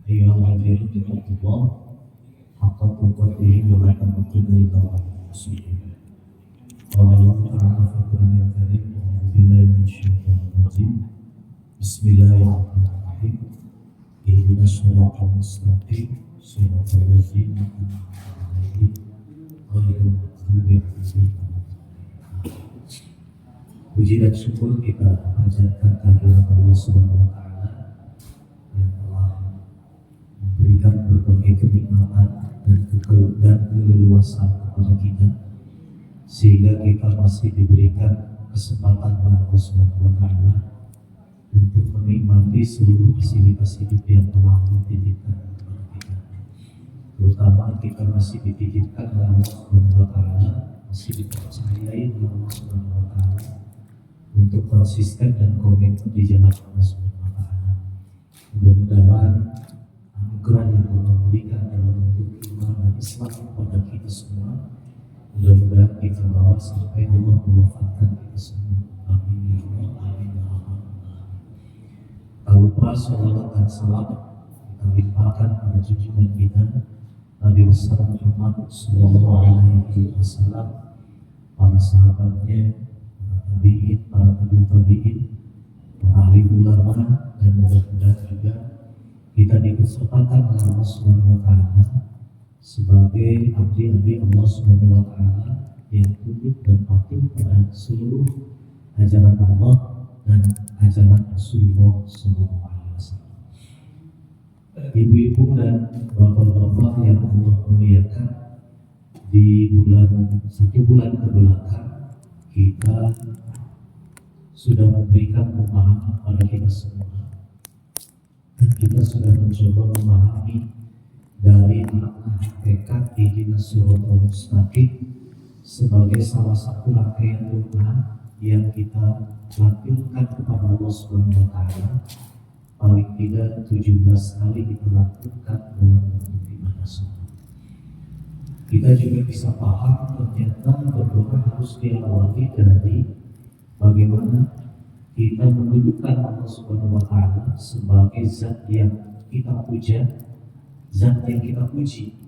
أيها الحاضرون اتقوا الله حق تقاته ولا تموتن إلا وأنتم مسلمون. قال الله تعالى في القرآن الكريم: أعوذ بالله من الشيطان الرجيم. بسم الله الرحمن الرحيم. اهدنا الصراط المستقيم صراط الذين أنعمت عليهم غير المغضوب عليهم. Puji dan syukur kita panjatkan kehadirat Allah Subhanahu wa Ta'ala yang telah memberikan berbagai kenikmatan dan keleluasan kepada kita, sehingga kita masih diberikan kesempatan oleh Allah Subhanahu wa Ta'ala untuk menikmati seluruh fasilitas hidup yang telah Allah titipkan kepada kita. Terutama kita masih dititipkan oleh Allah Subhanahu wa Ta'ala, masih dipercayai oleh Allah Subhanahu wa Ta'ala untuk konsisten dan komitmen di jalan Allah Subhanahu wa Ta'ala. Mudah-mudahan anugerah yang Allah berikan dalam bentuk iman dan Islam kepada kita semua, mudah-mudahan kita bawa sampai Allah mewafatkan kita semua. Amin ya Allah, amin ya Allah. Tak lupa salawat dan salam kita limpahkan pada junjungan kita Nabi besar Muhammad Sallallahu Alaihi Wasallam, para sahabatnya, tabi'in, para tabi'in, para ahli ulama, dan mudah-mudahan juga kita dipersempatkan oleh Allah Subhanahu wa Ta'ala sebagai abdi-abdi Allah Subhanahu wa Ta'ala yang tunduk dan patuh pada seluruh ajaran Allah dan ajaran Rasulullah Sallallahu Alaihi Wasallam. Ibu-ibu dan bapak-bapak yang Allah muliakan, di satu bulan kebelakang kita sudah memberikan pemahaman pada kita semua, dan kita sudah mencoba memahami dari makna hakikat ihdinas siratal mustaqim sebagai salah satu rangkaian doa yang kita lakukan kepada Allah Subhanahu wa Ta'ala. Paling tidak 17 kali kita lakukan dalam bentuk ibadah sunnah. Kita juga bisa paham ternyata berdoa harus diawali dari bagaimana kita mendudukan Allah Subhanahu wa Ta'ala sebagai zat yang kita puja, zat yang kita puji.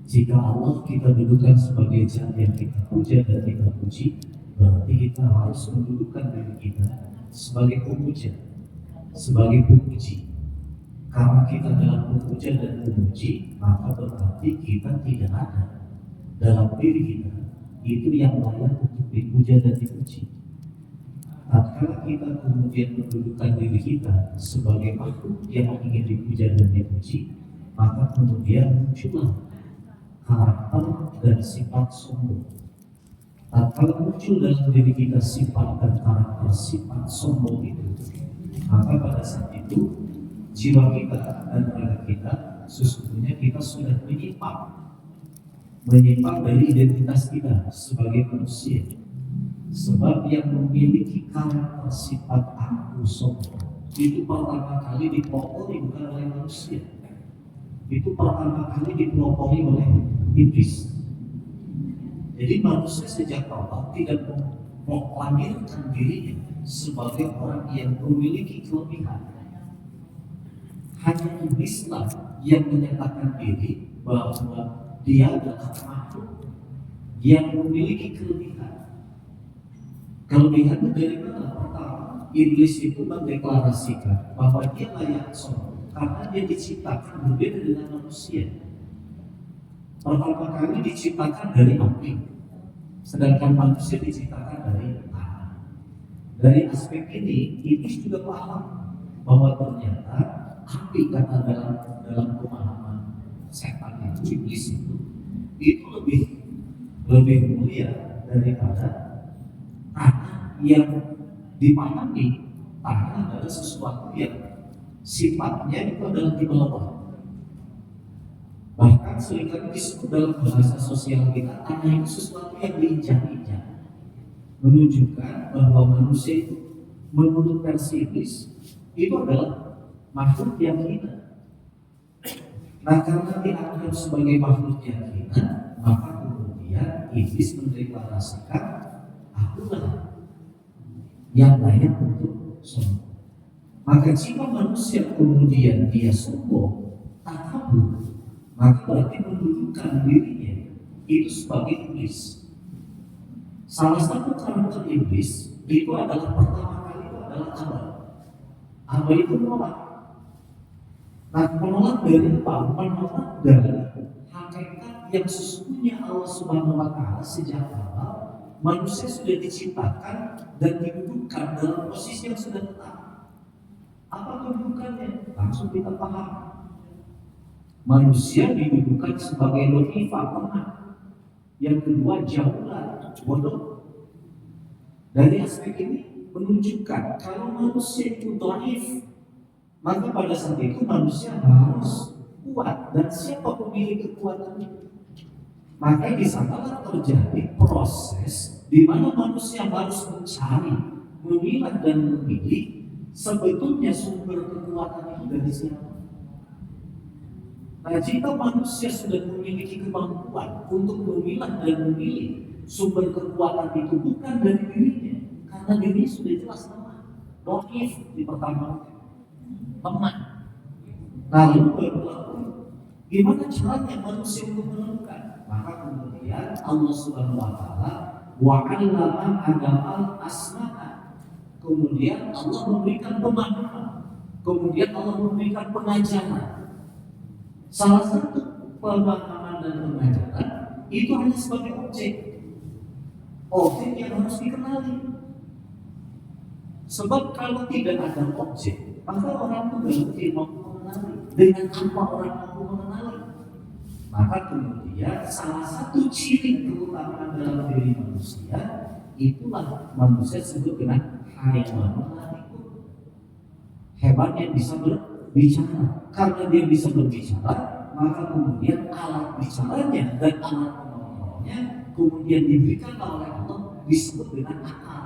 Jika Allah kita dudukan sebagai zat yang kita puja dan kita puji, berarti kita harus mendudukan diri kita sebagai pemuja, sebagai pemuji. Karena kita dalam memuja dan memuji, maka berarti kita tidak ada dalam diri kita itu yang layak untuk dipuja dan dipuji. Tatkala kita kemudian mendudukan diri kita sebagai makhluk yang ingin dipuja dan dipuji, maka kemudian muncullah karakter dan sifat sombong. Tatkala muncul dalam diri kita sifat dan karakter sifat sombong itu, maka pada saat itu jiwa kita dan raga kita sesungguhnya kita sudah menyimpang dari identitas kita sebagai manusia. Sebab yang memiliki karakter sifat aku sombong itu pertama kali dipelopori bukan oleh manusia, itu pertama kali dipelopori oleh iblis. Jadi manusia sejak awal tidak memproklamirkan dirinya sebagai orang yang memiliki kelebihan. Hanya iblislah yang menyatakan diri bahwa dia adalah makhluk yang memiliki kelebihan. Kelebihannya dari mana? Pertama, iblis itu mendeklarasikan bahwa dia layak sombong karena dia diciptakan berbeda dengan manusia. Pertama kali diciptakan dari api, sedangkan manusia diciptakan dari tanah. Dari aspek ini, iblis juga paham bahwa ternyata api, karena dalam pemahaman setan itu, iblis itu lebih mulia daripada tanah yang dipahami. Tanah adalah sesuatu yang sifatnya itu adalah di bawah. Bahkan seringkali disebut dalam bahasa sosial kita, tanah itu sesuatu yang diinjak-injak, menunjukkan bahwa manusia itu menurut versi iblis itu adalah makhluk yang hina. Nah, karena dianggap sebagai makhluk yang hina, maka kemudian iblis mendeklarasikan akulah yang layak untuk sombong. Maka jika manusia kemudian dia sombong, takabur, maka berarti mendudukan dirinya itu sebagai iblis. Salah satu karakter iblis itu adalah pertama kali itu adalah Aba. Aba itu menolak. Nah, menolak dari apa? Menolak dari hakikat yang sesungguhnya Allah Subhanahu wa Ta'ala sejak awal manusia sudah diciptakan dan didudukkan dalam posisi yang sudah tetap. Apa kedudukannya? Langsung kita paham. Manusia didudukkan sebagai nutfah lemah. Yang kedua jauhlah bodoh. Dari aspek ini menunjukkan kalau manusia itu dhaif, maka pada saat itu manusia harus kuat. Dan siapa pemilik kekuatan itu? Maka di sanalah terjadi proses di mana manusia harus mencari, memilah dan memilih sebetulnya sumber kekuatan itu dari siapa. Nah, jika manusia sudah memiliki kemampuan untuk memilah dan memilih sumber kekuatan itu bukan dari dirinya, karena dirinya sudah jelas lemah, dhaif di pertama lemah. Lalu gimana caranya manusia untuk menemukan? Maka kemudian Allah Subhanahu wa Ta'ala wa'allama Adam al-asma'a. Kemudian Allah memberikan pemahaman, kemudian Allah memberikan pengajaran. Salah satu pemahaman dan pengajaran itu hanya sebagai objek yang harus dikenali. Sebab kalau tidak ada objek, maka orang itu tidak mungkin mampu mengenali. Dengan apa orang mampu mengenali? Maka kemudian salah satu ciri keutamaan dalam diri manusia itulah manusia disebut dengan hebat yang bisa berbicara. Karena dia bisa berbicara, maka kemudian alat bicaranya dan alat pengontrolnya kemudian diberikan oleh Allah disebut dengan akal.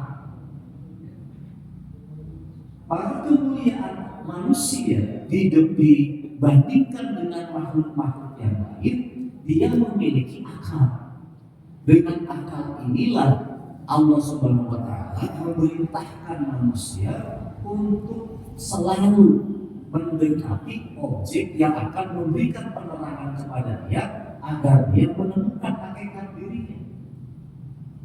Maka kemuliaan manusia dibandingkan dengan makhluk-makhluk yang lain, dia memiliki akal. Dengan akal inilah Allah Subhanahu wa Ta'ala memerintahkan manusia untuk selalu mendekati objek yang akan memberikan penerangan kepada dia agar dia menemukan hakikat dirinya.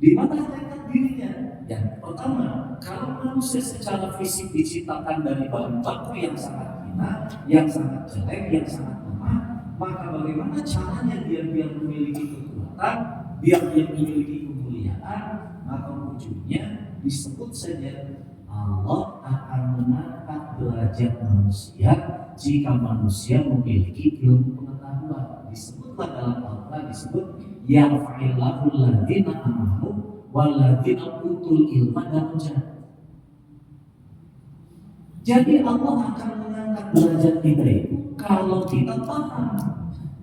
Di mana hakikat dirinya? Yang pertama, kalau manusia secara fisik diciptakan dari bahan baku yang sangat hina, yang sangat jelek, yang sangat lemah, maka bagaimana caranya dia biar memiliki kekuatan, biar dia memiliki kemuliaan? Maka ujungnya disebut saja Allah akan mengangkat derajat manusia jika manusia memiliki ilmu pengetahuan. Disebutlah dalam Al-Quran disebut yarfa'illahu alladziina aamanu walladziina utul ilma darajat. Jadi Allah akan mengangkat derajat kita itu kalau kita paham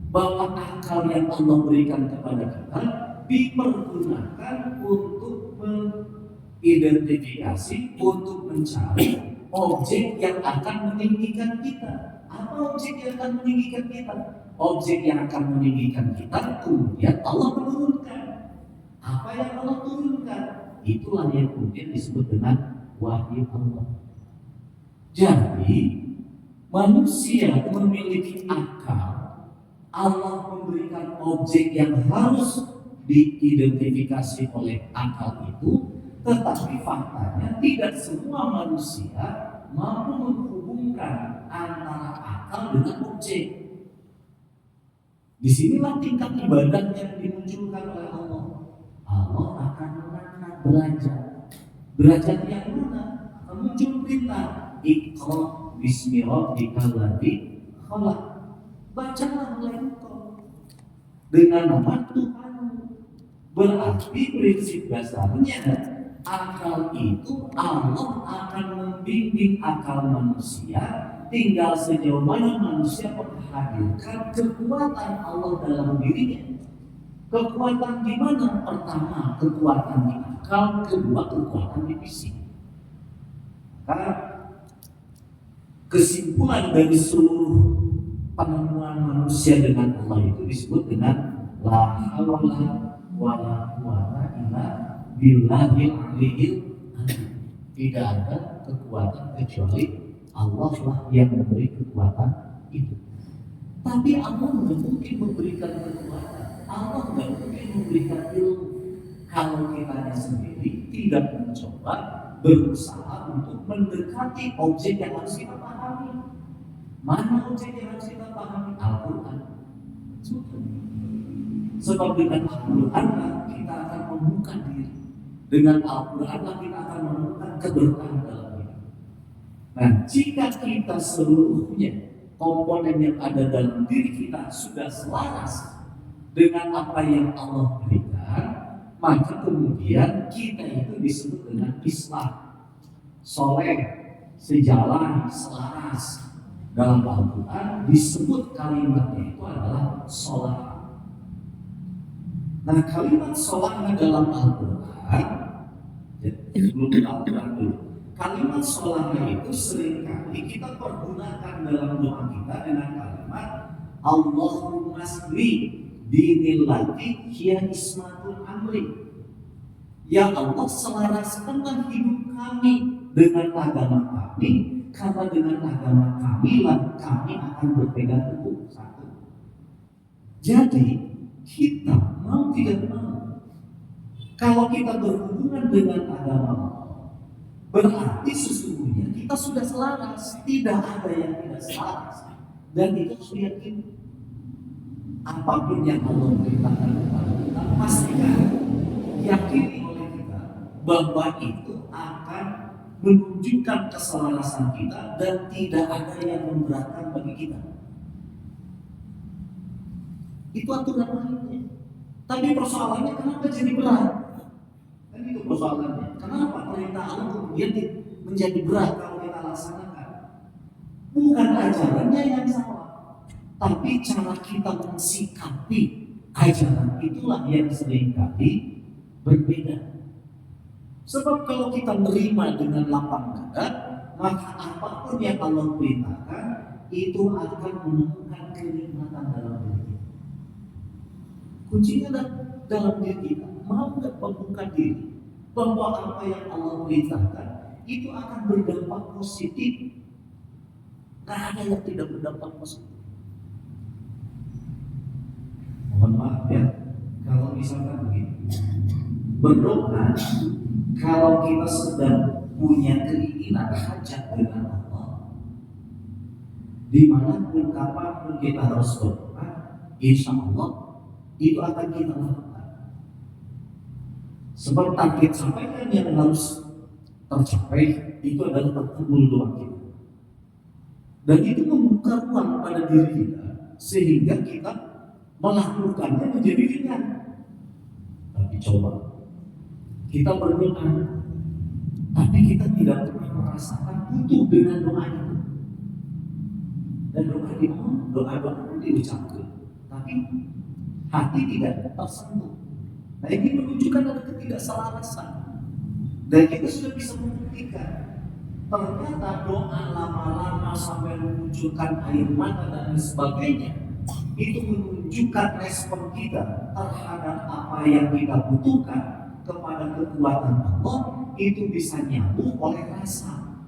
bahwa akal yang Allah berikan kepada kita dipergunakan untuk mengidentifikasi, untuk mencari objek yang akan meninggikan kita. Apa objek yang akan meninggikan kita? Objek yang akan meninggikan kita kemudian Allah menurunkan. Apa yang Allah turunkan? Itulah yang kemudian disebut dengan wahyu Allah. Jadi manusia memiliki akal. Allah memberikan objek yang harus diidentifikasi oleh akal itu, tetapi faktanya tidak semua manusia mampu menghubungkan antara akal dengan objek. Disinilah tingkat ibadah yang dimunculkan oleh Allah. Allah akan mengangkat derajat yang mana? Akan muncul perintah Iqra bismi rabbikal ladzi khalaq. Bacalah oleh engkau dengan nama Tuhanmu. Berarti prinsip dasarnya akal itu Allah akan membimbing akal manusia, tinggal sejauh mana manusia menghadirkan kekuatan Allah dalam dirinya. Kekuatan di mana? Pertama, kekuatan di akal, kedua, kekuatan di fisik. Karena kesimpulan dari seluruh penemuan manusia dengan Allah itu disebut dengan la haula wala quwwata illa billahil aliyil azim. Tidak ada kekuatan kecuali Allah lah yang memberi kekuatan itu. Tapi Allah nggak mungkin memberikan kekuatan, Allah nggak mungkin memberikan ilmu kalau kita sendiri tidak mencoba berusaha untuk mendekati objek yang harus kita pahami. Mana objek yang harus kita pahami? Al-Quran. Sebab dengan Al-Quran kita akan membuka diri. Dengan Al-Quran kita akan menemukan keberkahan dalam hidup. Nah, jika kita seluruhnya komponen yang ada dalam diri kita sudah selaras dengan apa yang Allah berikan, maka kemudian kita itu disebut dengan Islam, soleh, sejalan, selaras. Dalam Al-Quran disebut kalimatnya itu adalah sholat. Nah, kalimat sholat dalam Al-Quran, sebelum Al-Quran dulu, kalimat sholat itu seringkali kita pergunakan dalam doa kita dengan kalimat Allahumma sli dinil lati hiya ismatul amri. Ya Allah, selaraskanlah hidup kami dengan agama kami, karena dengan agama kami lah kami akan berpegang teguh. Satu. Jadi kita mau tidak mau, kalau kita berhubungan dengan agama Allah, berarti sesungguhnya kita sudah selaras, tidak ada yang tidak selaras. Dan itu harus diyakini. Apapun yang Allah perintahkan kepada kita, pastikan yakini oleh kita bahwa itu akan menunjukkan keselarasan kita dan tidak ada yang memberatkan bagi kita. Itu aturan lainnya. Tapi persoalannya kenapa jadi berat? Kan itu persoalannya. Kenapa perintah Allah kemudian menjadi berat kalau kita laksanakan? Bukan ajarannya yang salah, tapi cara kita mensikapi ajaran itulah yang seringkali berbeda. Sebab kalau kita menerima dengan lapang dada, maka apapun yang Allah perintahkan itu akan menemukan kenikmatan dalam diri kita. Kuncinya dalam diri kita, mau nggak membuka diri bahwa apa yang Allah perintahkan itu akan berdampak positif. Nggak ada yang tidak berdampak positif. Mohon maaf ya, kalau misalkan begitu, berdoa kalau kita sedang punya keinginan hajat dengan Allah, dimanapun kapanpun kita harus berdoa, insya Allah itu akan kita lakukan. Sebab target sampaikan yang harus tercapai itu adalah terkabul doa kita. Dan itu membuka ruang pada diri kita sehingga kita melakukannya menjadi ringan. Tapi coba kita berdoa, tapi kita tidak pernah merasakan butuh dengan doa itu. Dan doa dimohon, doa diucapkan, tapi hati tidak tersentuh. Nah, ini menunjukkan ada ketidakselarasan. Dan kita sudah bisa membuktikan ternyata doa lama-lama sampai memunculkan air mata dan sebagainya itu menunjukkan respon kita terhadap apa yang kita butuhkan kepada kekuatan Allah itu bisa nyambung oleh rasa.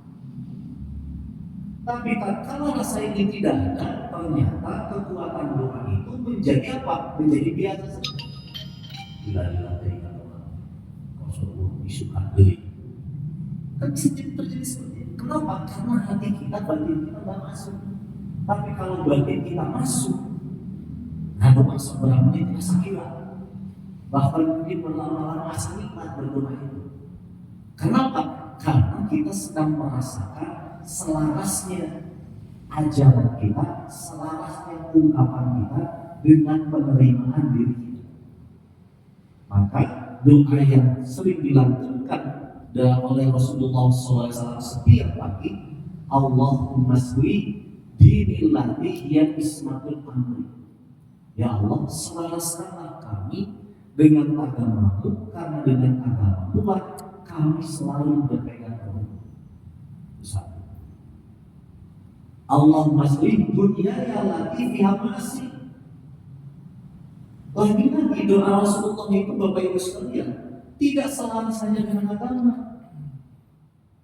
Tapi kalau rasa ini tidak ada, ternyata kekuatan doa itu menjadi apa? Menjadi biasa saja. Bila dilatih Allah, Rasulullah disuka beli. Kan bisa terjadi seperti itu. Kenapa? Karena hati kita, batin kita tidak masuk. Tapi kalau batin kita masuk, nah doa seberapa menit asa kira. Bahkan mungkin berlama-lama asa nikmat berdoa itu. Kenapa? Karena kita sedang merasakan selarasnya ajaran kita, selarasnya ungkapan kita dengan penerimaan diri kita. Maka doa yang sering dilantunkan oleh Rasulullah SAW setiap pagi, Allahumma sli dinil lati hiya ismatul amri. Ya Allah, selaraskanlah kami dengan agamamu, karena dengan agamamu lah kami selalu berpegang teguh. Satu. Allahumma sli dunyaya lati fiha ma'asi. Lagi-lagi doa Rasulullah itu Bapak Ibu sekalian tidak selaras hanya dengan agama,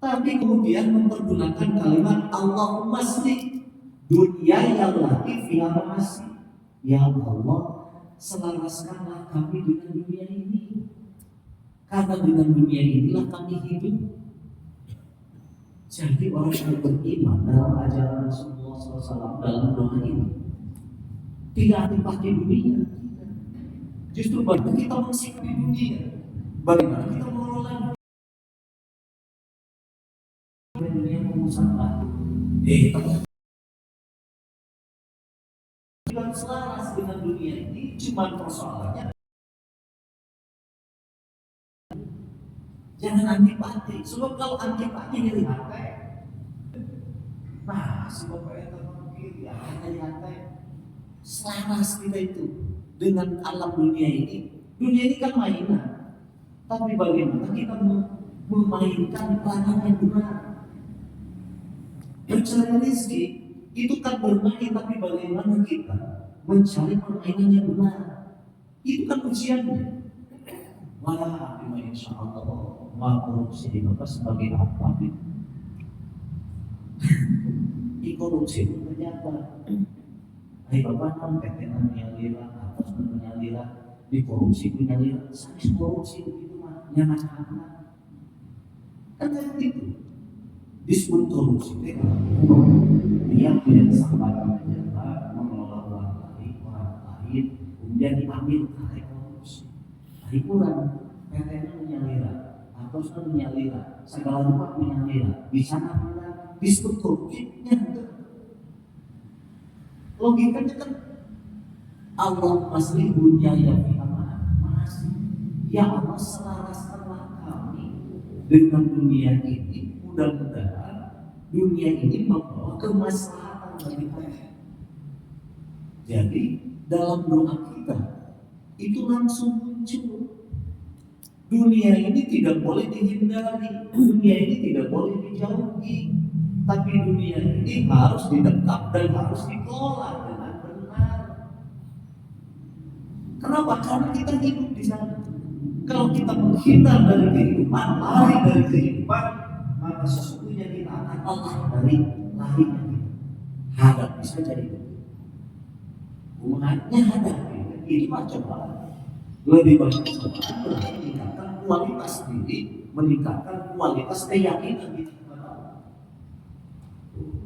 tapi kemudian mempergunakan kalimat Allahumma sli dunia yang lagi fiha ma'asi. Ya Allah, selaraskanlah kami dengan dunia ini, karena dengan dunia inilah kami hidup. Jadi orang yang beriman dalam ajaran Rasulullah SAW dalam doa ini tidak dipakai dunia. Justru bagaimana kita mensikapi dunia, bagaimana kita mengelola dunia mengusahakan. Tidak selaras dengan dunia ini, cuma persoalannya jangan antipati. Sebab kalau antipati jadi rantai. Nah, si bapak yang terpikir ya rantai. Selaras kita itu dengan alam dunia ini. Dunia ini kan mainan. Tapi bagaimana kita memainkan peranan yang benar? Mencari rezeki itu kan bermain, tapi bagaimana kita mencari permainan yang benar? Itu kan ujiannya. Wah, insya Allah mau korupsi di bapak sebagai apa? Di korupsi itu ternyata, bapak non PTN menyalira, atas menyalira, di korupsi menyalira, sanis korupsi itu mah nyaman anak. Kan itu disebut korupsi. Dia punya kesempatan menjabat, mengelola uang orang lain, kemudian diambil oleh korupsi. Hiburan, PTN menyalira, atau menyalira, segala tempat menyalira, di sana mana disebut korupsinya. Logikanya kan Allah masih dunia yang masih. Ya Allah, selaraskanlah kami dengan dunia ini. Mudah-mudahan dunia ini membawa kemaslahatan bagi kita. Jadi dalam doa kita itu langsung muncul. Dunia ini tidak boleh dihindari, dunia ini tidak boleh dijauhi, tapi dunia ini harus didekat dan harus dikelola dengan benar. Kenapa? Karena kita hidup di sana. Kalau kita menghindar dari kehidupan, lari dari kehidupan, maka sesungguhnya kita akan Allah dari larinya kita. Hadapi saja itu. Umatnya hadapi, ini macam apa? Lebih banyak meningkatkan kualitas diri, meningkatkan kualitas keyakinan kita kepada Allah.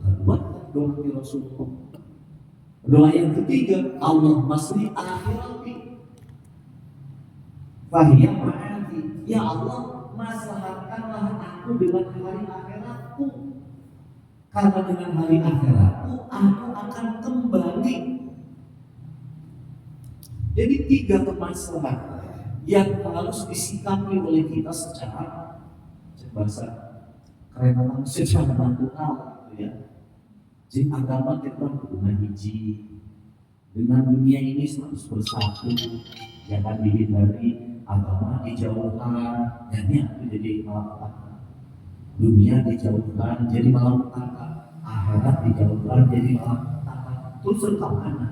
Kedua, doa di Rasulullah. Doa yang ketiga, Allah masri akhirati, fahiyah ma'ati. Ya Allah, maslahatkanlah aku dengan hari akhiratku, karena dengan hari akhiratku aku akan kembali. Jadi 3 permasalahan yang harus disikapi oleh kita secara bahasa keren orang secara natural, gitu ya. Jadi agama kita bukan hiji dengan dunia ini harus bersatu, jangan dihindari. Agama dijauhkan, jadi itu jadi malapetaka. Dunia dijauhkan, jadi malapetaka. Akhirat dijauhkan, jadi malapetaka. Terus serta mana?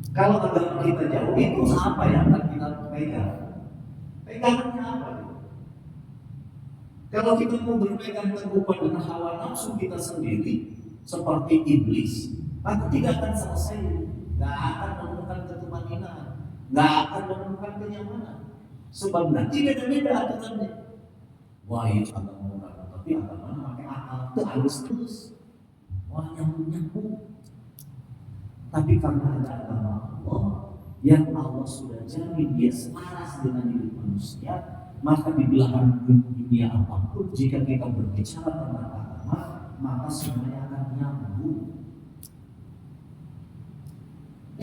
Kalau agama kita jauh, itu apa yang akan kita pegang? Pegangannya apa? Kalau kita mau berpegang teguh pada hawa nafsu kita sendiri, seperti iblis, maka tidak akan selesai. Gak akan menemukan ketuhanan, gak akan menemukan kenyamanan. Sebab nanti beda-beda aturannya. Wah, itu agama orang, tapi agama pakai akal, itu halus terus. Wah, nyambung. Tapi karena ada agama Allah yang Allah sudah jamin dia selaras dengan hidup manusia, maka di belahan dunia apapun jika kita berbicara tentang agama, maka semuanya akan nyambung.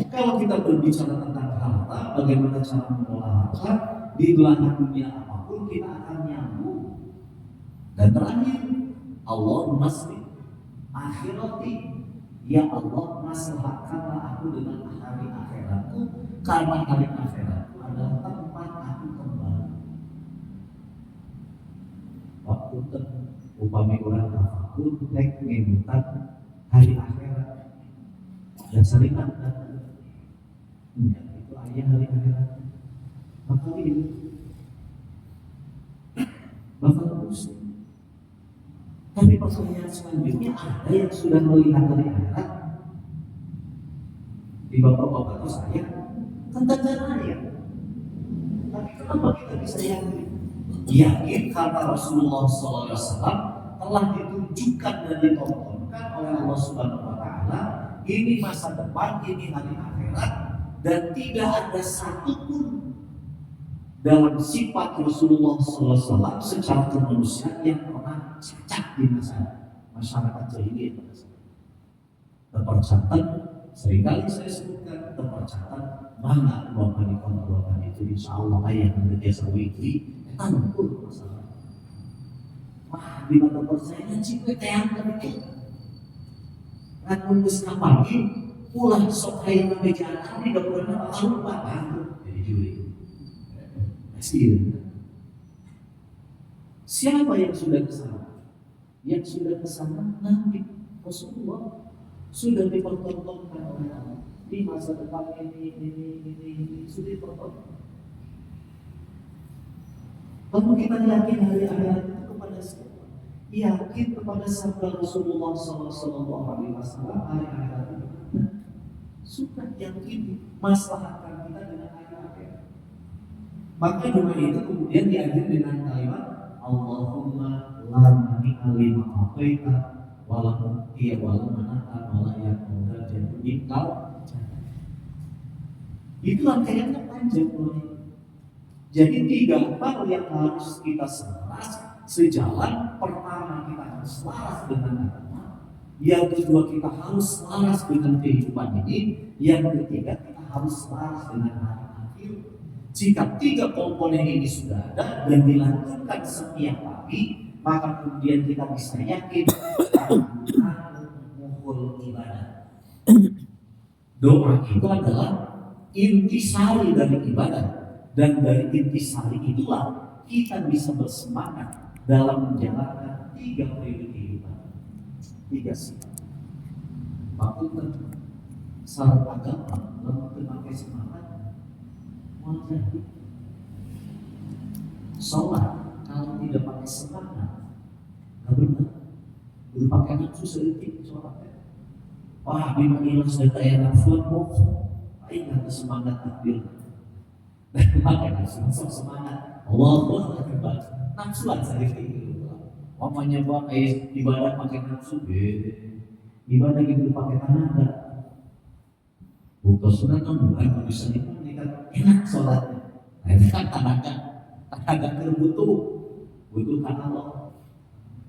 Kalau kita berbicara tentang harta, bagaimana cara mengelola harta, di belahan dunia apapun kita akan nyambung. Dan terakhir, Allah masri akhirati. Ya Allah, maslahatkanlah aku dengan hari akhiratku, karena hari akhiratku adalah tempat aku kembali. Waktu upami orang tafakur, nek ngemutan hari akhirat. Dan sering ada, ya, itu ayah hari akhirat. Maka ini bakal pusing. ada yang sudah melihat dari akhirat? Di bapak-bapak itu saya kan tentara ya. Tapi kenapa kita bisa yakin? Yakin karena Rasulullah SAW telah ditunjukkan dan ditontonkan oleh Allah Subhanahu Wa Taala. Ini masa depan, ini hari akhirat, dan tidak ada satupun dalam sifat Rasulullah SAW secara kemanusiaan yang pernah cacat di masyarakat jahiliyah. Tercatat, seringkali saya sebutkan tercatat mana kelompok itu, insya Allah yang jasa wiki tanggul masalah. Wah, di mata percayaan cipu yang itu. Rakun pagi pulang sok hayang ngebejalan di dapurna bakal lupa jadi juri. Siapa yang sudah kesana? Yang sudah kesana Nabi Rasulullah sudah dipertontonkan oleh Allah di masa depan ini sudah dipertontonkan. Lalu kita yakin hari akhirat itu kepada siapa? Yakin kepada sabda Rasulullah SAW hari akhirat itu. Sudah yakin maslahatkan kita dengan hari akhirat. Maka doa itu kemudian diakhiri dengan kalimat Allahumma la mani'a lima a'taita wa la mu'tiya wa la mana'a wa la yanfa'u dzal minkal. Itu rangkaiannya panjang loh. Jadi 3 hal yang harus kita selaras sejalan. Pertama, kita harus selaras dengan agama. Yang kedua, kita harus selaras dengan kehidupan ini. Yang ketiga, kita harus selaras dengan hari akhir. Jika 3 komponen ini sudah ada dan dilakukan setiap pagi, maka kemudian kita bisa yakin mengumpul ibadah. Doa itu adalah intisari dari ibadah, dan dari intisari itulah kita bisa bersemangat dalam menjalankan 3 priode kehidupan, 3 sifat. Maksudnya syarat agama dalam berbagai semangat wajib. Sholat kalau tidak pakai semangat nggak benar. Udah pakai nafsu sedikit sholatnya. Wah, memang ilah sudah kayak nafsu bohong. Ingat semangat takbir. Pakai nafsu semangat. Allahu Akbar. Nafsuan saya itu. Mamanya pakai ibadah pakai nafsu, ibadah gitu pakai tenaga. Bukan sunat kan bukan bisa dipakai enak sholatnya. Itu kan tenaga terbutuh, butuh karena Allah.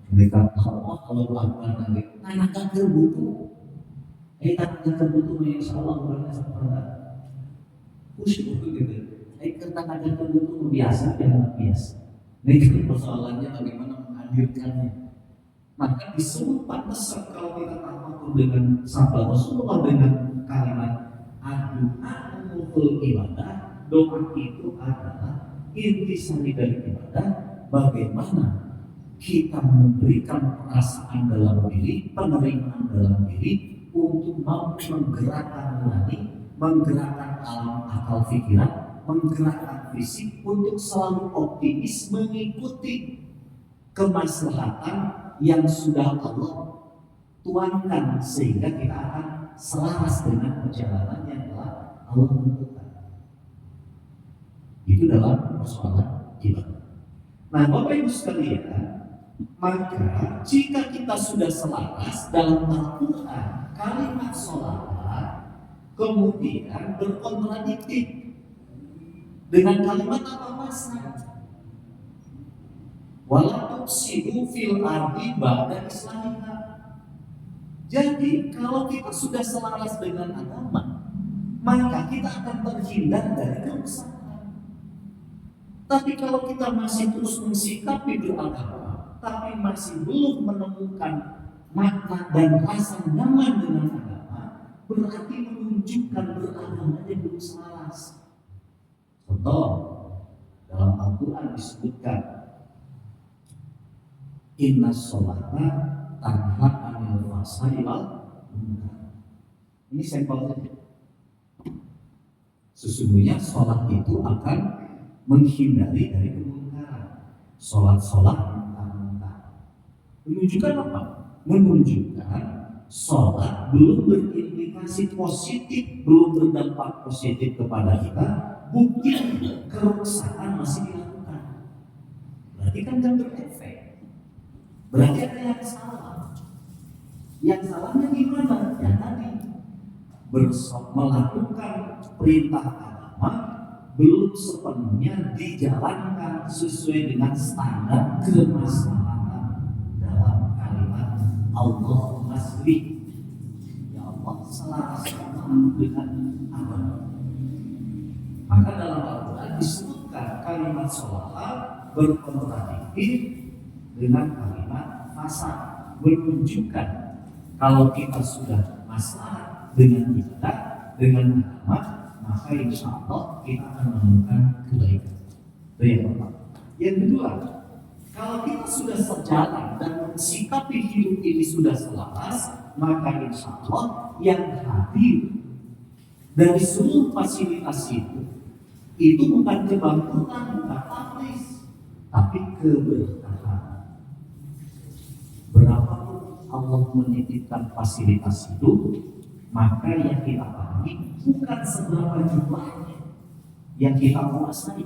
Mereka Allah kalau melakukan nanti tenaga terbutuh. Tenaga terbutuh insya Allah bukannya sempurna. Khusyuk gitu. Tenaga terbutuh biasa dan biasa. Ini persoalannya bagaimana menghadirkannya. Maka disebut pantesan kalau kita tahu dengan sabda Rasulullah dengan kalimat addu'a'ul ibadah, doa itu adalah intisari dari ibadah. Bagaimana kita memberikan perasaan dalam diri, penerimaan dalam diri untuk mampu menggerakkan nurani, menggerakkan alam akal pikiran, menggerakkan fisik untuk selalu optimis mengikuti kemaslahatan yang sudah Allah tuangkan, sehingga kita akan selaras dengan perjalanan yang telah Allah tentukan. Itu dalam persoalan ibadah. Nah, Bapak Ibu sekalian, maka jika kita sudah selaras dalam Al-Quran, kalimat sholat kemudian berkontradiktif dengan kalimat apa masna? Wala tufsidu fil ardi ba'da islamiha. Jadi kalau kita sudah selaras dengan agama, maka kita akan terhindar dari kerusakan. Tapi kalau kita masih terus mensikapi beragama, tapi masih belum menemukan makna dan rasa nyaman dengan agama, berarti menunjukkan beragamanya belum selaras. Contoh, dalam Al-Quran disebutkan Inna sholata tanha 'anil fahsya'i wal munkar. Ini sampel saja. Sesungguhnya sholat itu akan menghindari dari kemungkaran. Sholat munkar. Menunjukkan apa? menunjukkan sholat belum berimplikasi positif, belum berdampak positif kepada kita. Bukti kerusakan masih dilakukan, berarti kan gak berefek. Berarti ada yang salah. Yang salahnya gimana? Ya tadi melakukan perintah agama belum sepenuhnya dijalankan sesuai dengan standar kemaslahatan dalam kalimat Allahumma sholli, ya Allah selaraskan dengan agama. Maka dalam Al-Quran disebutkan kalimat sholawat berkontradiktif dengan kalimat fasad, menunjukkan kalau kita sudah masalah dengan ibadah, dengan agama, maka insya Allah kita akan menemukan kebaikan. Itu yang pertama. Yang kedua, kalau kita sudah sejalan dan mensikapi hidup ini sudah selaras, maka insya Allah yang hadir dari seluruh fasilitas itu bukan kebangkrutan, bukan habis, tapi keberkahan. Berapapun Allah menitipkan fasilitas itu, maka yang kita pahami bukan seberapa jumlahnya yang kita kuasai,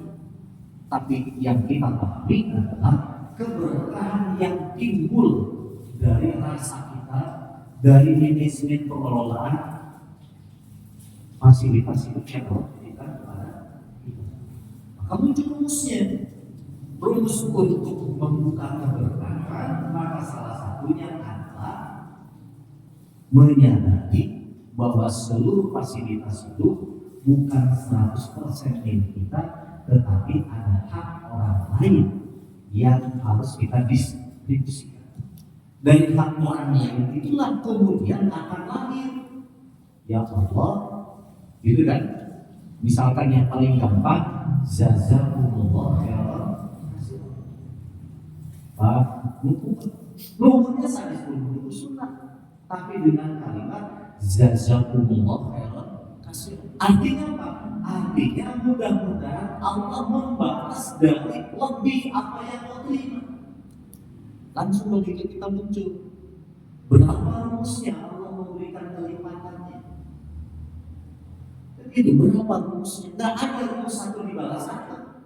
tapi yang kita pahami adalah keberkahan yang timbul dari rasa kita, dari manajemen pengelolaan fasilitas itu yang Allah berikan kepada kita. Maka muncul rumus untuk membuka keberkahan, maka salah satunya adalah menyadari bahwa seluruh fasilitas itu bukan 100% milik kita, tetapi ada hak orang lain yang harus kita distribusikan. Dari hak orang lain itulah kemudian akan lahir, ya Allah, gitu kan? Misalkan yang paling gampang, jazakumullah khairan. Pak, nuhunnya sadis pun sunnah, tapi dengan kalimat jazakumullah khairan kasih. Artinya apa? Artinya mudah-mudahan Allah membalas dari lebih apa yang kau terima. Langsung logika kita muncul. Berapa rumusnya Allah memberikan kelimpahannya? Itu berapa rumusnya? Tidak ada rumus satu dibalas satu.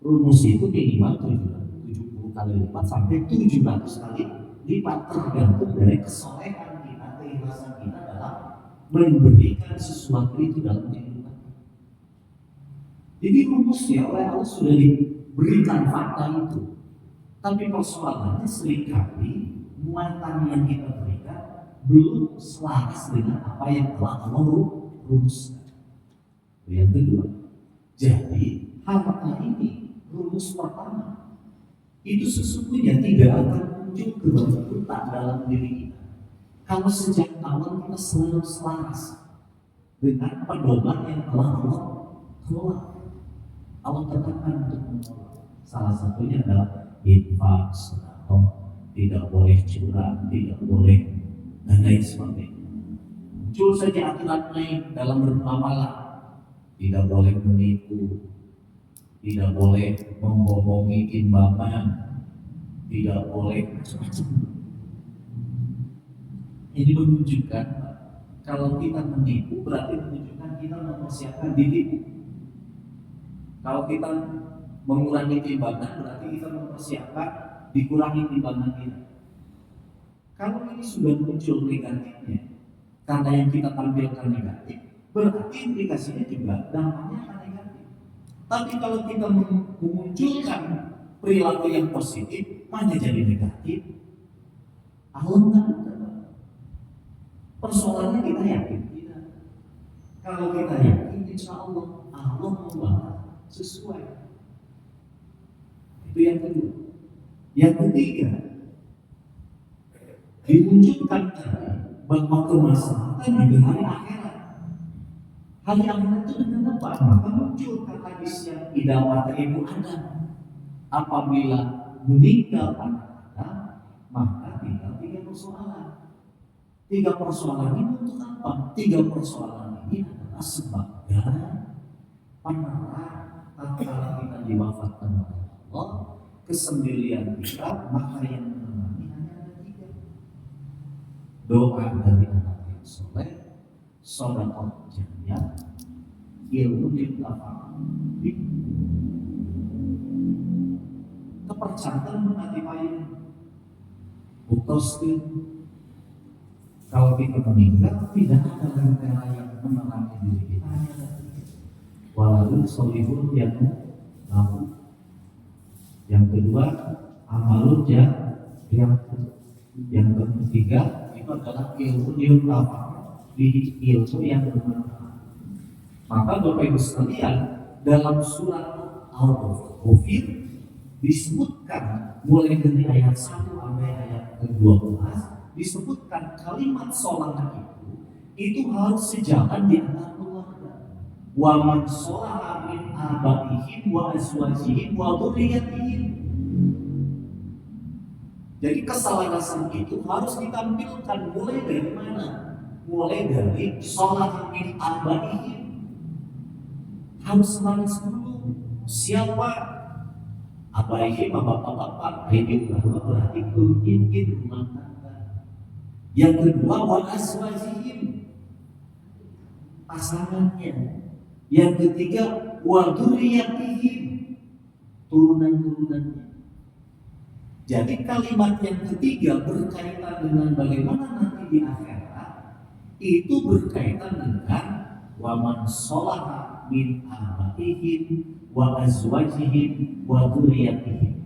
Rumus itu minimal 70 kali lipat sampai 700 kali lipat, tergantung dari kesolehan kita, keikhlasan kita dalam memberikan sesuatu itu dalam kehidupan. Jadi rumusnya oleh Allah sudah diberikan fakta itu, tapi persoalannya seringkali muatan yang kita berikan belum selaras dengan apa yang telah Allah rumuskan. Yang kedua, jadi harta ini rumus pertama itu sesungguhnya tidak akan muncul keberuntungan dalam diri kita kalau sejak awal kita selalu selaras dengan pedoman yang telah Allah keluarkan. Allah tetapkan untuk menolak. Salah satunya adalah infak, sedekah, tidak boleh curang, tidak boleh dan lain sebagainya. Muncul saja aturan lain dalam bermuamalah, tidak boleh menipu, tidak boleh membohongi timbangan, tidak boleh macam-macam. Ini menunjukkan kalau kita menipu berarti menunjukkan kita mempersiapkan ditipu. Kalau kita mengurangi timbangan berarti kita mempersiapkan dikurangi timbangan kita. Kalau ini sudah muncul negatifnya karena yang kita tampilkan negatif, berarti implikasinya juga dampaknya akan negatif. Tapi kalau kita memunculkan perilaku yang positif, mana jadi negatif? Allah enggak. Persoalannya kita yakin tidak. Kalau kita yakin, insya Allah membalas sesuai. Itu yang kedua. Yang ketiga, dimunculkan bahwa kemaslahatan di hari akhirat. Hari akhirat itu dengan apa? Maka muncul hadis yang idawat ibu Adam. Apabila meninggal anak Adam, maka tinggal 3 persoalan. 3 persoalan ini untuk apa? 3 persoalan ini adalah sebagai penerang tatkala kita diwafatkan oleh Allah, kesendirian kita, maka yang menemani hanya ada 3. doa dari anak yang soleh, sedekah jariyah, ilmu yang kepercayaan menghati payung. Bukti kalau kita meninggal tidak ada lentera yang menerangi diri kita, walaupun solihun yang lalu. Yang kedua, amalun yang ketiga itu adalah ilmu di ilmu yang bermanfaat. Maka Bapak Ibu sekalian, dalam surat Al-Ghafir disebutkan mulai dari ayat 1 sampai ayat ke-12 disebutkan kalimat sholat itu harus sejalan di antara keluarga. Wa man sholaha min abaihim wa azwajihim wa dzurriyyatihim. Jadi keselarasan itu harus ditampilkan mulai dari mana? Mulai dari sholat min abaihim. Harus selaras dulu. Siapa? Abaihim, bapak-bapak, ini berarti ingin rumah tangga. Yang kedua, wa azwajihim, pasangannya. Yang ketiga, wa dzurriyyatihim, turunan-turunannya. Jadi kalimat yang ketiga berkaitan dengan bagaimana nanti di akhirat, itu berkaitan dengan wa man sholaha min abaihim wa azwajihim wa dzurriyyatihim.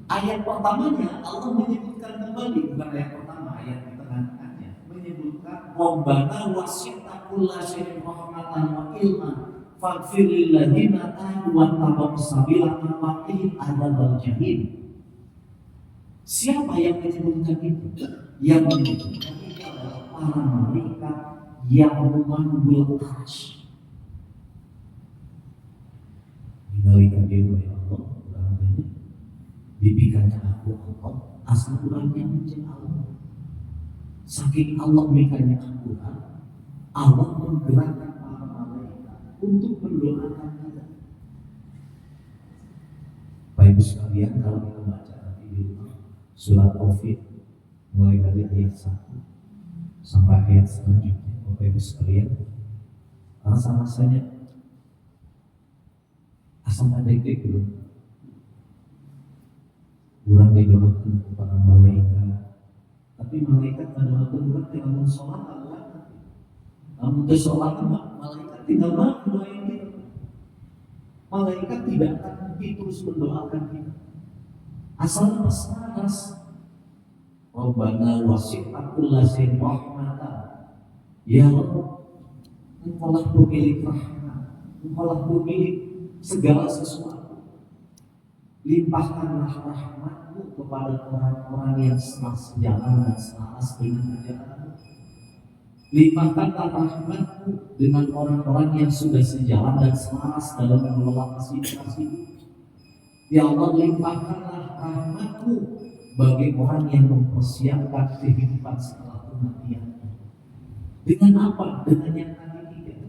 Ayat pertamanya Allah menyebutkan kembali, bukan ayat pertama, ayat di tengah-tengahnya menyebutkan Rabbana wasi'ta kulla syai'in rahmatan wa ilman faghfir lil ladzina tabu wattaba'u sabilaka waqihim adzabal jahim. Siapa yang menyebutkan itu? Yang menyebutkan itu adalah para malaikat yang memanggul arsy. Dibalikan dia oleh Allah, berarti dibikanya aku Allah, asal Qurannya mencari Allah. Saking Allah bikanya Al-Quran, Allah menggerakkan para malaikat untuk mendoakan kita. Bapak Ibu sekalian, kalau kita baca nanti di rumah surat Ghafir mulai dari ayat 1 sampai ayat selanjutnya, Bapak Ibu sekalian, rasa-rasanya asal ada dulu. Kurang didoakan kepada malaikat, tapi malaikat pada waktu kurang tidak mau sholat, namun sholat malaikat tidak mau doain kita. Malaikat tidak akan terus mendoakan kita. Asal pas-pas. Rabbana wasi'ta kulla syai'in rahmatan. Ya Allah, Engkaulah pemilik rahmat, Engkaulah pemilik segala sesuatu. Limpahkanlah rahmatmu kepada orang-orang yang sejalan dan selaras dengan ajaranmu. Limpahkanlah rahmatmu dengan orang-orang yang sudah sejalan dan selaras dalam mengelola situasi. Ya Allah, limpahkanlah rahmatmu bagi orang yang mempersiapkan kehidupan setelah kematian. Dengan apa? Dengan yang tadi tiga.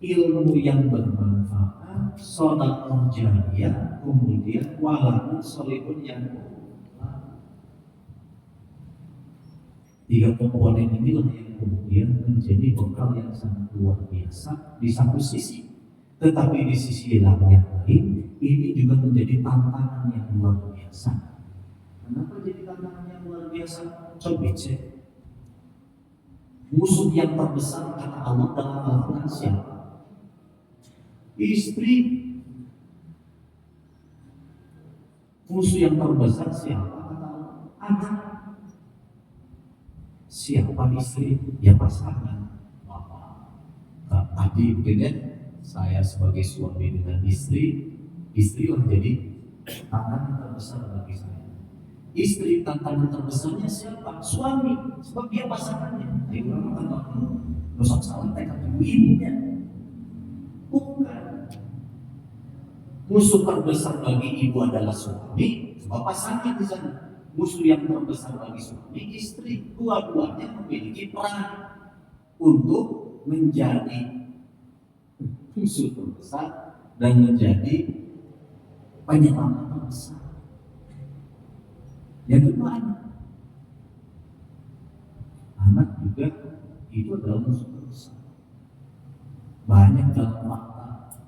Ilmu yang bermanfaat, sedekah jariyah, kemudian waladun sholihun yang tiga komponen inilah yang kemudian menjadi bekal yang sangat luar biasa di satu sisi, tetapi di sisi yang lain ini juga menjadi tantangan yang luar biasa. Kenapa jadi tantangan yang luar biasa? Coba cek. Musuh yang terbesar kata Allah dalam Al-Quran siapa? Istri. Musuh yang terbesar siapa? Kata Allah, anak. Siapa istri? Ya pasangan. Tadi mungkin ya, saya sebagai suami dengan istri lah jadi tantangan terbesar bagi saya. Istri tantangan terbesarnya siapa? Suami, sebab dia pasangannya. Dia orang kata, dosa salah tekad ibunya. Bukan. Musuh terbesar bagi ibu adalah suami, sebab pasangan di sana. Musuh yang terbesar bagi suami, istri. Dua-duanya memiliki peran untuk menjadi musuh terbesar dan menjadi penyelamat terbesar. Yang kedua, Anak juga itu adalah musuh terbesar. Banyak dalam fakta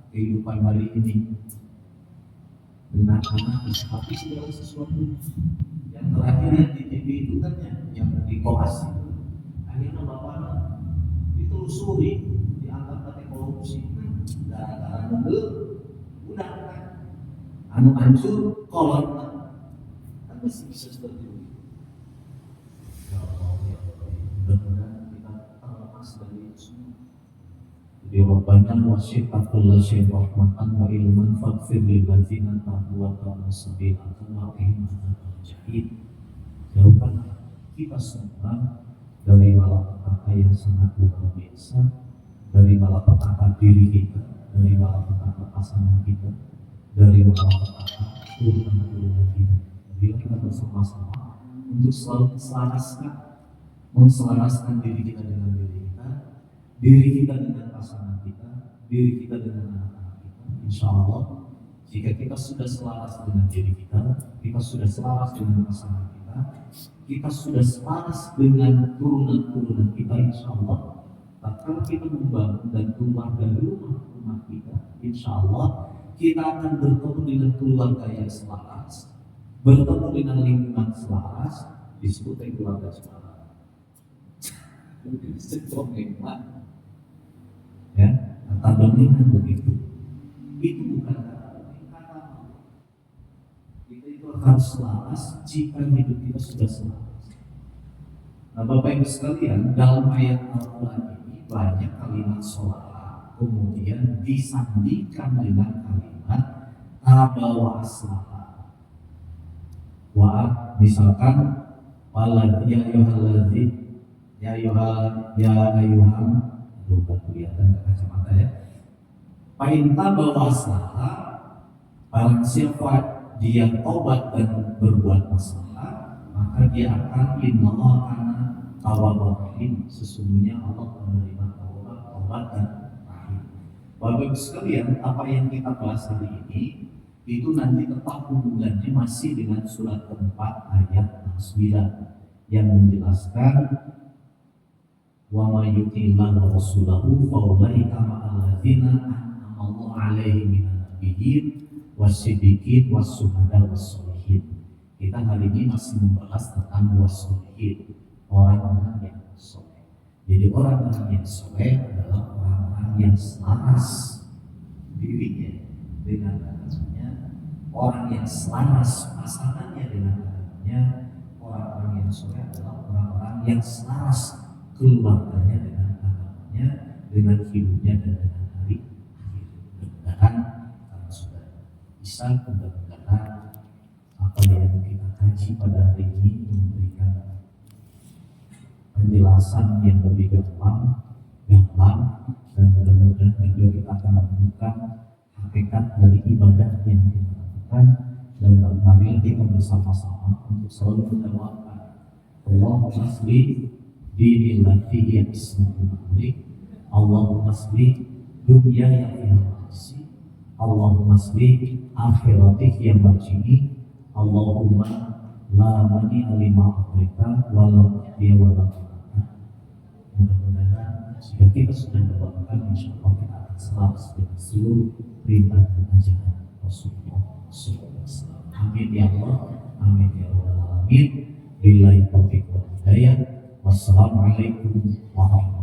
kehidupan hari ini dengan anak disikapi segala sesuatu. Yang terakhir yang di TV itu kan yang di Koas itu, akhirnya bapaknya ditelusuri, dianggap pakai korupsi, gara-gara mundur, udah kan, anu hancur, kolot kan masih bisa seperti itu. Ya Allah, mudah-mudahan kita terlepas dari itu semua. Jadi Rabbana wasi'ta syai'in rahmatan wa ilman faghfir lil ladzina tabu wa tabu sabilaka wa qihim adzaban jahim. Jauhkan kita semua dari malapetaka yang sangat luar biasa, dari malapetaka diri kita, dari malapetaka pasangan kita, dari malapetaka turunan-turunan kita. Bila kita bersama-sama untuk selalu menselaraskan diri kita dengan diri kita dengan pasangan kita, diri kita dengan anak-anak kita. Insya Allah, jika kita sudah selaras dengan diri kita sudah selaras dengan pasangan kita sudah selaras dengan turunan-turunan kita, insya Allah. Tatkala kita membangun dan keluar dari rumah kita, insya Allah kita akan bertemu dengan keluarga yang selaras, bertemu dengan lingkungan selaras, disebut keluarga selaras. Disebut ya, kata dominan begitu. Itu bukan kata kita itu harus selaras jika hidup kita sudah selaras. Nah, Bapak Ibu sekalian, dalam ayat Al-Quran ini banyak kalimat sholawat kemudian disandingkan dengan kalimat tabawa aslaha. Misalkan ya ayuham bukan kelihatan ke kacamata ya. Painta bawa salah, barang siapa dia tobat dan berbuat masalah, maka dia akan innallaha kana tawwabur rahim. Sesungguhnya Allah menerima taubat dan rahim. Bapak sekalian, apa yang kita bahas hari ini itu nanti tetap hubungannya masih dengan surat keempat ayat 9 yang menjelaskan wa may yuti'illah wa rasulahu fa ulaika ma'al ladzina an'ama Allahu 'alaihim minan nabiyyin wasiddiqin was-syuhada was-sholihin. Kita hari ini masih membahas tentang was-sholihin, orang-orang yang soleh. Jadi orang-orang yang soleh adalah orang-orang yang selaras dirinya dengan agamanya, orang yang selaras pasangannya dengan agamanya. Orang-orang yang soleh adalah orang-orang yang selaras keluarganya dengan agamanya, dengan hidupnya dan dengan hari akhir. Mudah-mudahan karena sudah bisa, mudah-mudahan apa yang kita kaji pada hari ini memberikan penjelasan yang lebih gamblang, dan mudah-mudahan juga kita akan menemukan hakikat dari ibadah yang kita lakukan, dan mari kita bersama-sama untuk selalu mendoakan Allahumma sholli dinillati ya bismillahirrahmanirrahim. Allahumma sholli dunya ya masi, Allahumma sholli akhirati ya marji'i, Allahumma la mani alima afrika walau dia walau. Mudah-mudahan jika kita sudah mendoakan, insya Allah kita akan selaras dengan seluruh perintah dan ajaran Rasulullah SAW. Amin ya Allah, amin ya Rabbal alamin. Billahi taufiq wal hidayah. Wassalamualaikum warahmatullahi wabarakatuh.